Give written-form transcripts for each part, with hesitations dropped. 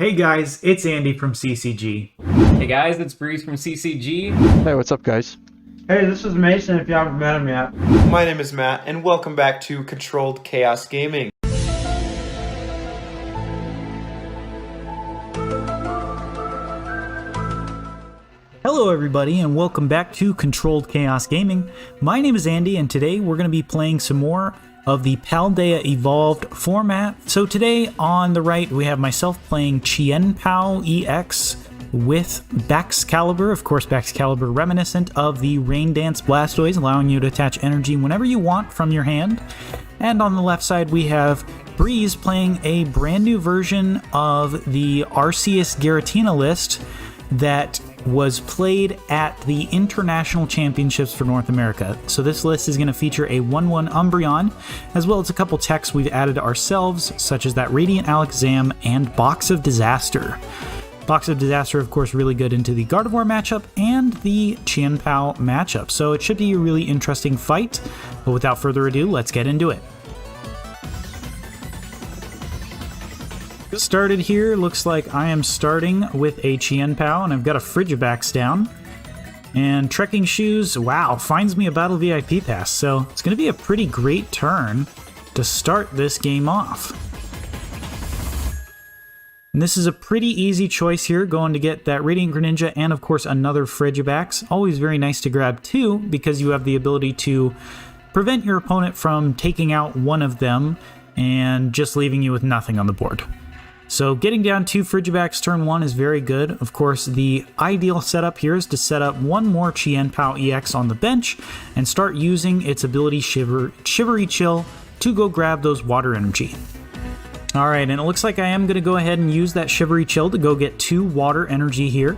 Hey guys, it's Andy from CCG. Hey guys, it's Breeze from CCG. Hey, what's up, guys? Hey, this is Mason if you haven't met him yet. My name is Matt, and welcome back to Controlled Chaos Gaming. Hello everybody and welcome back to Controlled Chaos Gaming. My name is Andy and today we're going to be playing some more of the Paldea Evolved format. So today on the right we have myself playing Chien-Pao EX with Baxcalibur. Of course, Baxcalibur reminiscent of the Rain Dance Blastoise, allowing you to attach energy whenever you want from your hand. And on the left side we have Breeze playing a brand new version of the Arceus Giratina list that was played at the International Championships for North America. So this list is going to feature a 1/1 Umbreon, as well as a couple techs we've added ourselves, such as that Radiant Alakazam and Box of Disaster. Box of Disaster, of course, really good into the Gardevoir matchup and the Chien-Pao matchup. So it should be a really interesting fight. But without further ado, let's get into it. Started here, looks like I am starting with a Chien-Pao, and I've got a Frigibax down. And Trekking Shoes, wow, finds me a Battle VIP pass, so it's going to be a pretty great turn to start this game off. And this is a pretty easy choice here, going to get that Radiant Greninja and of course another Frigibax. Always very nice to grab two, because you have the ability to prevent your opponent from taking out one of them and just leaving you with nothing on the board. So getting down two Frigibax turn one is very good. Of course, the ideal setup here is to set up one more Chien-Pao EX on the bench and start using its ability Shivery Chill to go grab those water energy. Alright, and it looks like I am going to go ahead and use that Shivery Chill to go get two water energy here.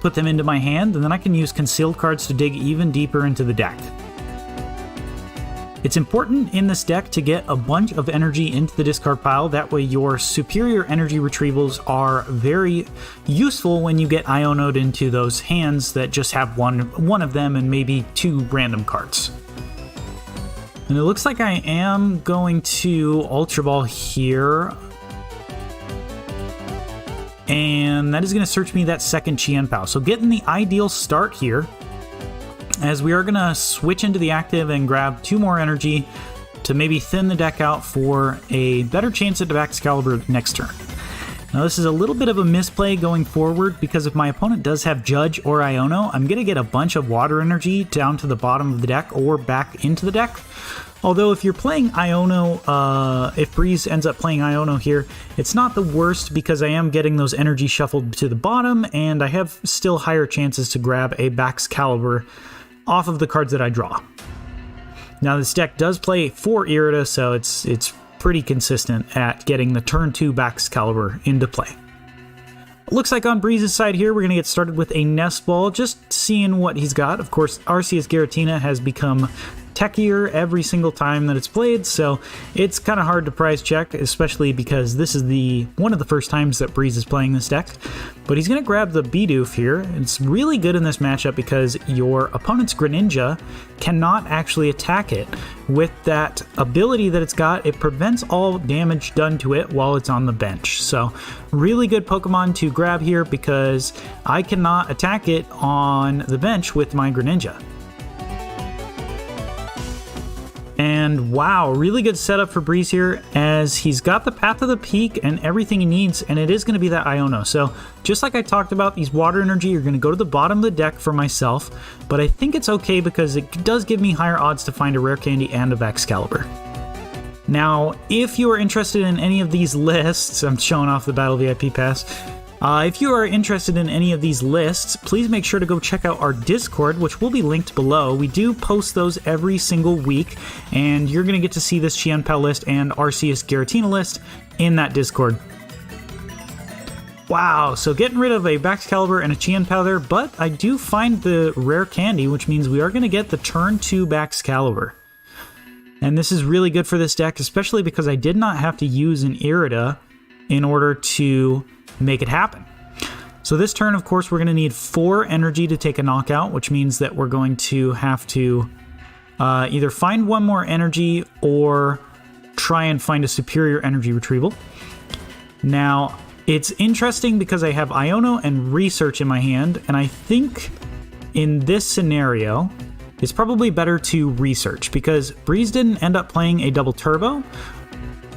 Put them into my hand, and then I can use concealed cards to dig even deeper into the deck. It's important in this deck to get a bunch of energy into the discard pile. That way your superior energy retrievals are very useful when you get Iono'd into those hands that just have one of them and maybe two random cards. And it looks like I am going to Ultra Ball here. And that is going to search me that second Chien-Pao. So getting the ideal start here, as we are going to switch into the active and grab two more energy to maybe thin the deck out for a better chance at the Baxcalibur next turn. Now this is a little bit of a misplay going forward, because if my opponent does have Judge or Iono, I'm going to get a bunch of water energy down to the bottom of the deck or back into the deck. Although if you're playing Iono, if Breeze ends up playing Iono here, it's not the worst, because I am getting those energy shuffled to the bottom and I have still higher chances to grab a Baxcalibur off of the cards that I draw. Now this deck does play 4 Irida, so it's pretty consistent at getting the turn 2 Baxcalibur into play. Looks like on Breeze's side here, we're going to get started with a Nest Ball, just seeing what he's got. Of course, Arceus Giratina has become techier every single time that it's played, so it's kind of hard to prize check, especially because this is one of the first times that Breeze is playing this deck. But he's going to grab the Bidoof here. It's really good in this matchup because your opponent's Greninja cannot actually attack it. With that ability that it's got, it prevents all damage done to it while it's on the bench. So really good Pokemon to grab here, because I cannot attack it on the bench with my Greninja. And wow, really good setup for Breeze here, as he's got the Path of the Peak and everything he needs, and it is going to be that Iono. So just like I talked about, these water energy are going to go to the bottom of the deck for myself, but I think it's okay because it does give me higher odds to find a Rare Candy and a Baxcalibur. Now, if you are interested in any of these lists, I'm showing off the Battle VIP Pass. If you are interested in any of these lists, please make sure to go check out our Discord, which will be linked below. We do post those every single week, and you're going to get to see this Chien-Pao list and Arceus Giratina list in that Discord. Wow, so getting rid of a Baxcalibur and a Chien-Pao there, but I do find the Rare Candy, which means we are going to get the turn 2 Baxcalibur. And this is really good for this deck, especially because I did not have to use an Irida in order to make it happen. So this turn, of course, we're going to need 4 energy to take a knockout, which means that we're going to have to either find one more energy or try and find a superior energy retrieval. Now, It's interesting because I have Iono and Research in my hand, and I think in this scenario, it's probably better to Research because Breeze didn't end up playing a double turbo,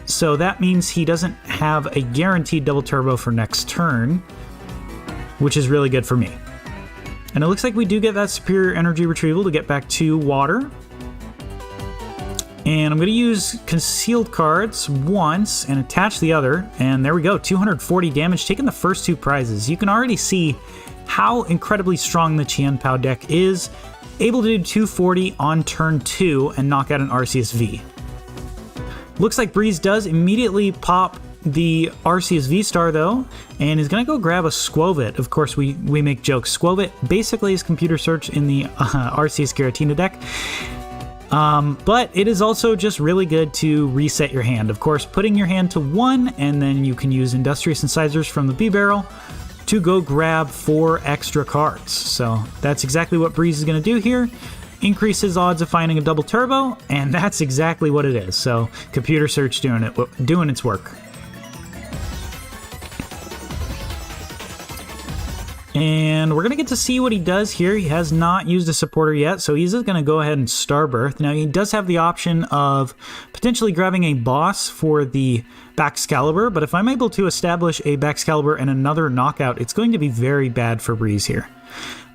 so that means he doesn't have a guaranteed double turbo for next turn, which is really good for me. And it looks like we do get that superior energy retrieval to get back to water. And I'm going to use concealed cards once and attach the other. And there we go, 240 damage, taking the first 2 prizes. You can already see how incredibly strong the Chien-Pao deck is, able to do 240 on turn 2 and knock out an Arceus V. Looks like Breeze does immediately pop the Arceus VSTAR though, and is going to go grab a Skwovet. Of course, we make jokes. Skwovet basically is computer search in the Arceus Giratina deck. But it is also just really good to reset your hand. Of course, putting your hand to 1, and then you can use Industrious Incisors from the B-Barrel to go grab 4 extra cards. So that's exactly what Breeze is going to do here. Increases odds of finding a double turbo, and that's exactly what it is. So computer search doing its work. And we're going to get to see what he does here. He has not used a supporter yet, so he's just going to go ahead and Starbirth. Now, he does have the option of potentially grabbing a boss for the Baxcalibur, but if I'm able to establish a Baxcalibur and another knockout, it's going to be very bad for Breeze here.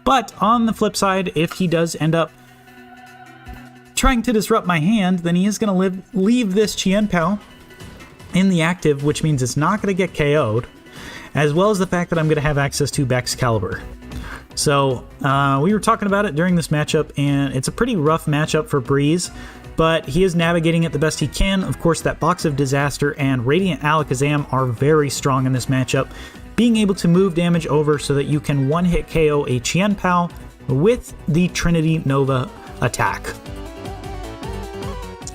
But on the flip side, if he does end up trying to disrupt my hand, then he is going to leave this Chien-Pao in the active, which means it's not going to get KO'd, as well as the fact that I'm going to have access to Baxcalibur. So we were talking about it during this matchup, and it's a pretty rough matchup for Breeze, but he is navigating it the best he can. Of course, that Box of Disaster and Radiant Alakazam are very strong in this matchup, being able to move damage over so that you can one-hit KO a Chien-Pao with the Trinity Nova attack.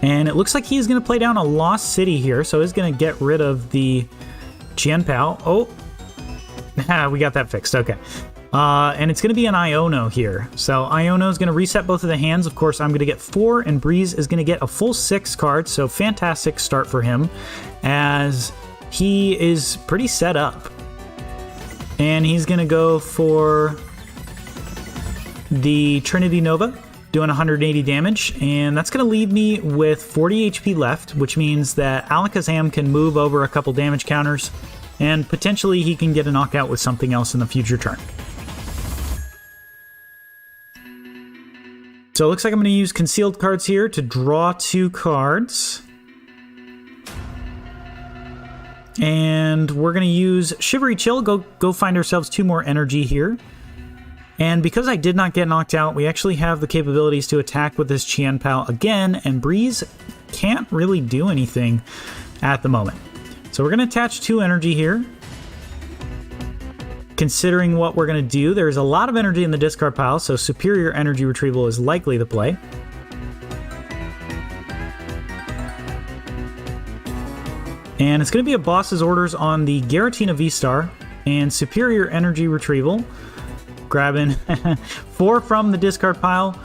And it looks like he's going to play down a Lost City here, so he's going to get rid of the Chien-Pao. Oh, we got that fixed. Okay. And it's going to be an Iono here. So Iono is going to reset both of the hands. Of course, I'm going to get 4, and Breeze is going to get a full 6 cards. So fantastic start for him, as he is pretty set up. And he's going to go for the Trinity Nova, doing 180 damage, and that's going to leave me with 40 HP left, which means that Alakazam can move over a couple damage counters, and potentially he can get a knockout with something else in the future turn. So it looks like I'm going to use concealed cards here to draw 2 cards. And we're going to use Shivery Chill, go find ourselves 2 more energy here. And because I did not get knocked out, we actually have the capabilities to attack with this Chien-Pao again, and Breeze can't really do anything at the moment. So we're going to attach 2 energy here. Considering what we're going to do, there's a lot of energy in the discard pile, so superior energy retrieval is likely the play. And it's going to be a boss's orders on the Giratina VSTAR and superior energy retrieval. Grabbing 4 from the discard pile,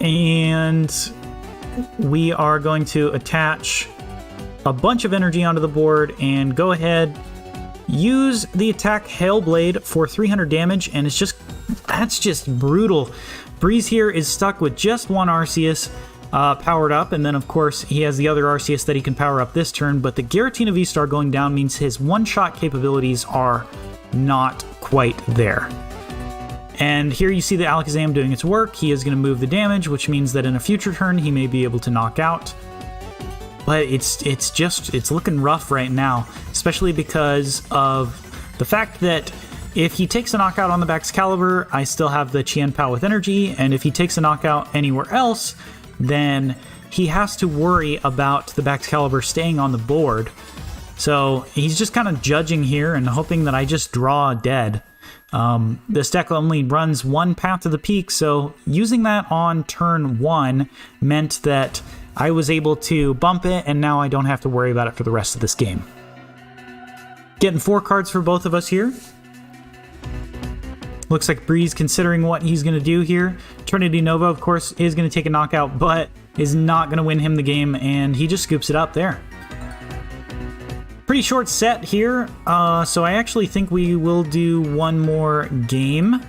and we are going to attach a bunch of energy onto the board and go ahead, use the attack Hailblade for 300 damage, and that's just brutal. Breeze here is stuck with just 1 Arceus powered up, and then of course he has the other Arceus that he can power up this turn, but the Giratina VSTAR going down means his one-shot capabilities are not quite there. And here you see the Alakazam doing its work. He is going to move the damage, which means that in a future turn he may be able to knock out. But it's looking rough right now, especially because of the fact that if he takes a knockout on the Baxcalibur, I still have the Chien-Pao with energy, and if he takes a knockout anywhere else, then he has to worry about the Baxcalibur staying on the board. So he's just kind of judging here and hoping that I just draw dead. This deck only runs 1 path to the peak, so using that on turn 1 meant that I was able to bump it, and now I don't have to worry about it for the rest of this game. Getting 4 cards for both of us here. Looks like Breeze considering what he's going to do here. Trinity Nova, of course, is going to take a knockout, but is not going to win him the game, and he just scoops it up there. Pretty pretty short set here, so I actually think we will do one more game.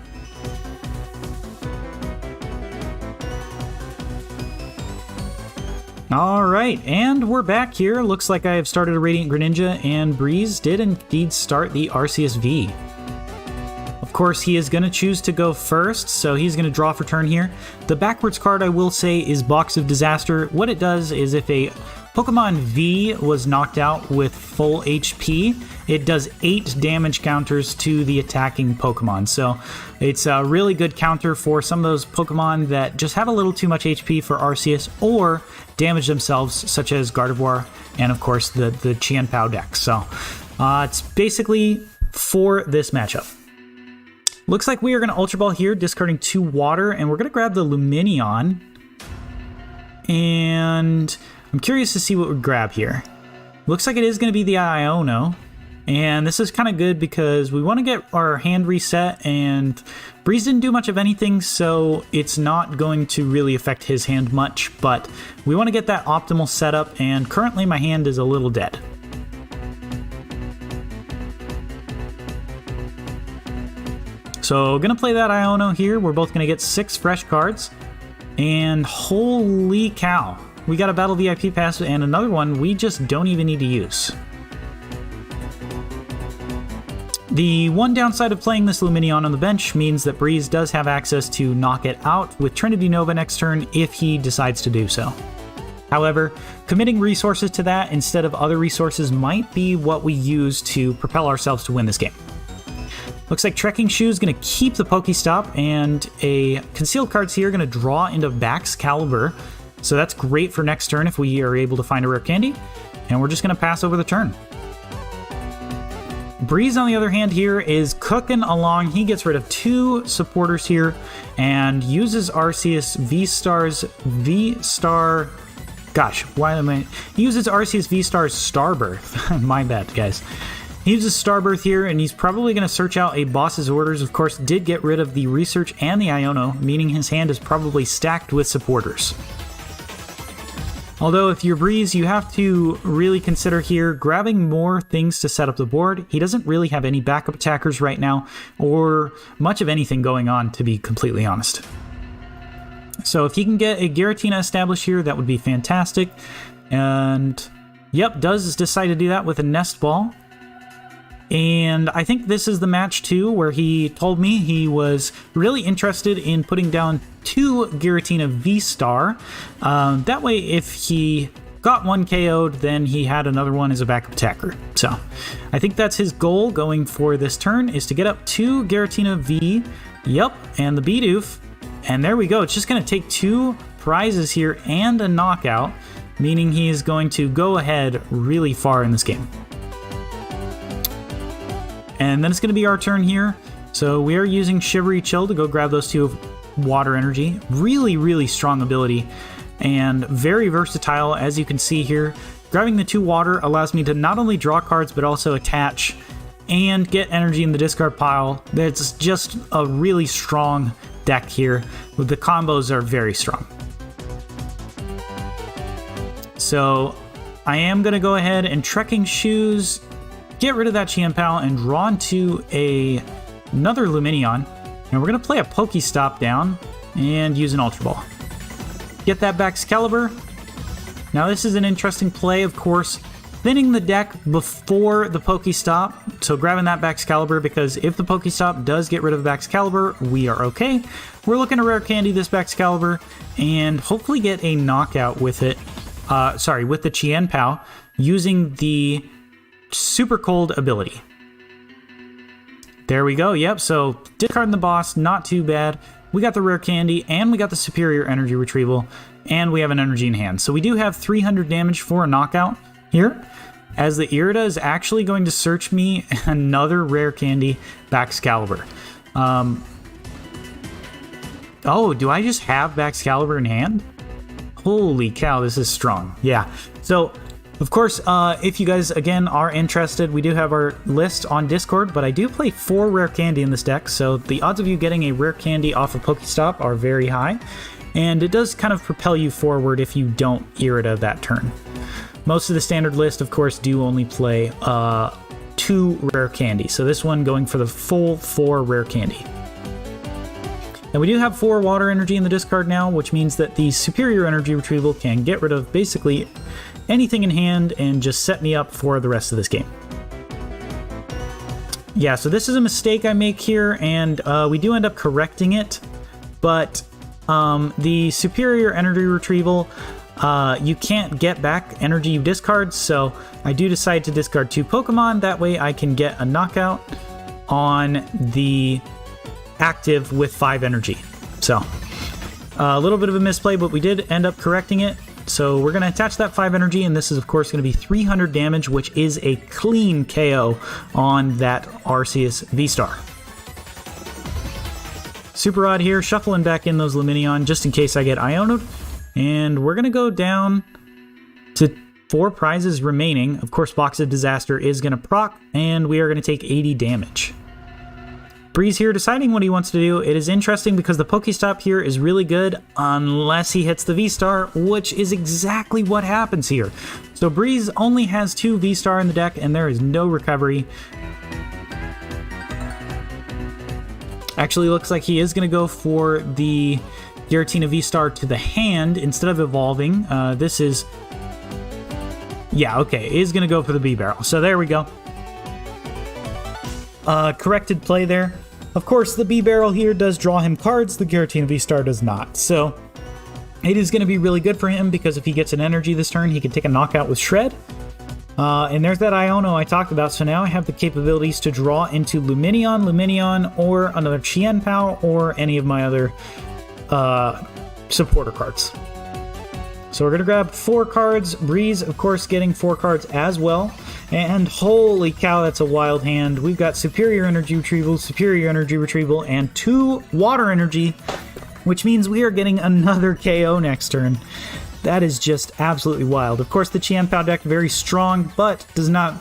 Alright, and we're back here. Looks like I have started a Radiant Greninja, and Breeze did indeed start the Arceus V. Of course, he is going to choose to go first, so he's going to draw for turn here. The backwards card, I will say, is Box of Disaster. What it does is if a Pokemon V was knocked out with full HP, it does 8 damage counters to the attacking Pokemon. So it's a really good counter for some of those Pokemon that just have a little too much HP for Arceus or damage themselves, such as Gardevoir and, of course, the Chien-Pao deck. So it's basically for this matchup. Looks like we are going to Ultra Ball here, discarding 2 water, and we're going to grab the Lumineon. And I'm curious to see what we grab here. Looks like it is going to be the Iono. And this is kind of good because we want to get our hand reset, and Breeze didn't do much of anything, so it's not going to really affect his hand much, but we want to get that optimal setup, and currently my hand is a little dead. So gonna play that Iono here. We're both gonna get 6 fresh cards, and holy cow, we got a Battle VIP pass and another one we just don't even need to use. The one downside of playing this Lumineon on the bench means that Breeze does have access to knock it out with Trinity Nova next turn if he decides to do so. However, committing resources to that instead of other resources might be what we use to propel ourselves to win this game. Looks like Trekking Shoe is going to keep the Pokestop, and a concealed card's here going to draw into Baxcalibur. So that's great for next turn if we are able to find a rare candy, and we're just going to pass over the turn. Breeze, on the other hand, here is cooking along. He gets rid of 2 supporters here and uses Arceus V-Star's V-Star. Gosh, why am I? He uses Arceus V-Star's Starbirth. My bad, guys. He uses Starbirth here, and he's probably going to search out a Boss's Orders. Of course, did get rid of the Research and the Iono, meaning his hand is probably stacked with supporters. Although if you're Breeze, you have to really consider here grabbing more things to set up the board. He doesn't really have any backup attackers right now, or much of anything going on, to be completely honest. So if he can get a Giratina established here, that would be fantastic. And yep, does decide to do that with a Nest Ball. And I think this is the match too where he told me he was really interested in putting down 2 Giratina VSTAR. That way if he got one KO'd, then he had another one as a backup attacker. So I think that's his goal going for this turn, is to get up 2 Giratina V. Yep, and the Bidoof. And there we go. It's just going to take 2 prizes here and a knockout, meaning he is going to go ahead really far in this game. And then it's going to be our turn here. So we are using Shivery Chill to go grab those 2 water energy. Really, really strong ability and very versatile, as you can see here. Grabbing the 2 water allows me to not only draw cards, but also attach and get energy in the discard pile. That's just a really strong deck here. The combos are very strong. So I am going to go ahead and Trekking Shoes, get rid of that Chien-Pao, and draw into another Lumineon. And we're going to play a Pokestop down and use an Ultra Ball. Get that Baxcalibur. Now this is an interesting play, of course, thinning the deck before the Pokestop. So grabbing that Baxcalibur, because if the Pokestop does get rid of Baxcalibur, we are okay. We're looking to rare candy this Baxcalibur and hopefully get a knockout with it. With the Chien-Pao using the Super Cold ability. There we go. Yep, so discarding the boss, not too bad. We got the rare candy, and we got the superior energy retrieval, and we have an energy in hand. So we do have 300 damage for a knockout here, as the Irida is actually going to search me another rare candy Baxcalibur. Oh, do I just have Baxcalibur in hand? Holy cow, this is strong. Yeah, so of course, if you guys, again, are interested, we do have our list on Discord, but I do play 4 rare candy in this deck, so the odds of you getting a rare candy off of Pokestop are very high, and it does kind of propel you forward if you don't Irida that turn. Most of the standard list, of course, do only play 2 rare candy. So this one going for the full 4 rare candy. And we do have 4 water energy in the discard now, which means that the superior energy retrieval can get rid of basically anything in hand and just set me up for the rest of this game. Yeah, so this is a mistake I make here, and we do end up correcting it, but the superior energy retrieval, you can't get back energy you discard, so I do decide to discard 2 Pokemon. That way I can get a knockout on the active with 5 energy. So a little bit of a misplay, but we did end up correcting it. So we're going to attach that 5 energy, and this is of course going to be 300 damage, which is a clean KO on that Arceus V-Star. Super odd here, shuffling back in those Lumineon just in case I get Ionoed. And we're going to go down to 4 prizes remaining. Of course, Box of Disaster is going to proc, and we are going to take 80 damage. Breeze here deciding what he wants to do. It is interesting because the Pokestop here is really good unless he hits the V-Star, which is exactly what happens here. So Breeze only has 2 V-Star in the deck, and there is no recovery. Actually looks like he is going to go for the Giratina VSTAR to the hand instead of evolving. This is... Yeah, okay, is going to go for the B-Barrel. So there we go. Corrected play there. Of course, the B-Barrel here does draw him cards, the Giratina VSTAR does not. So it is going to be really good for him because if he gets an energy this turn, he can take a knockout with Shred. And there's that Iono I talked about, so now I have the capabilities to draw into Lumineon, or another Chien-Pao, or any of my other supporter cards. So we're going to grab 4 cards. Breeze, of course, getting 4 cards as well. And holy cow, that's a wild hand. We've got superior energy retrieval, and 2 water energy, which means we are getting another KO next turn. That is just absolutely wild. Of course, the Chien-Pao deck, very strong, but does not...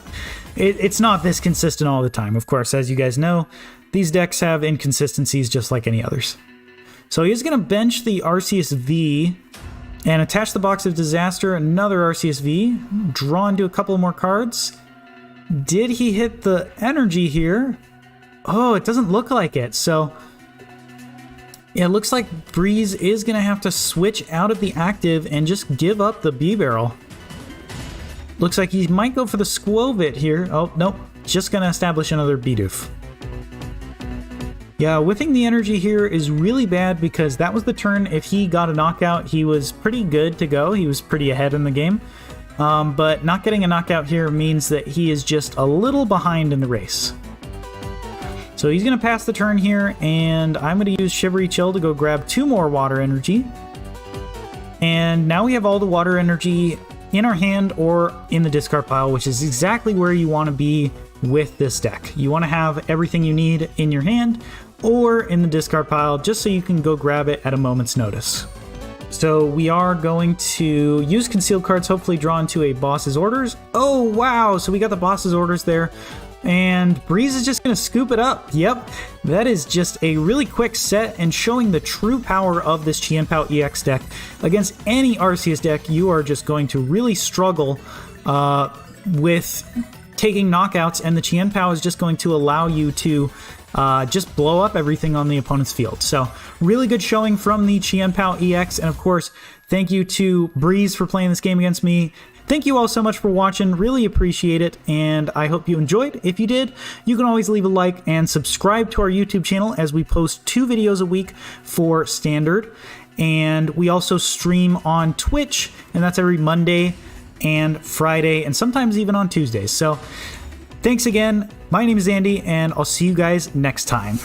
It's not this consistent all the time. Of course, as you guys know, these decks have inconsistencies just like any others. So he's going to bench the Arceus V and attach the Box of Disaster, another Arceus V, draw into a couple more cards. Did he hit the energy here? Oh, it doesn't look like it. So yeah, it looks like Breeze is going to have to switch out of the active and just give up the B-Barrel. Looks like he might go for the Squovit here. Oh, nope. Just going to establish another Bidoof. Yeah, whiffing the energy here is really bad because that was the turn. If he got a knockout, he was pretty good to go. He was pretty ahead in the game. But not getting a knockout here means that he is just a little behind in the race. So he's going to pass the turn here, and I'm going to use Shivery Chill to go grab 2 more water energy. And now we have all the water energy in our hand or in the discard pile, which is exactly where you want to be with this deck. You want to have everything you need in your hand or in the discard pile just so you can go grab it at a moment's notice. So we are going to use concealed cards, hopefully draw into a boss's orders. Oh, wow. So we got the boss's orders there. And Breeze is just going to scoop it up. Yep, that is just a really quick set and showing the true power of this Chien-Pao EX deck. Against any Arceus deck, you are just going to really struggle with taking knockouts, and the Chien-Pao is just going to allow you to just blow up everything on the opponent's field. So really good showing from the Chien-Pao EX, and of course, thank you to Breeze for playing this game against me. Thank you all so much for watching, really appreciate it, and I hope you enjoyed. If you did, you can always leave a like and subscribe to our YouTube channel as we post 2 videos a week for Standard, and we also stream on Twitch, and that's every Monday and Friday, and sometimes even on Tuesdays. So thanks again, my name is Andy, and I'll see you guys next time.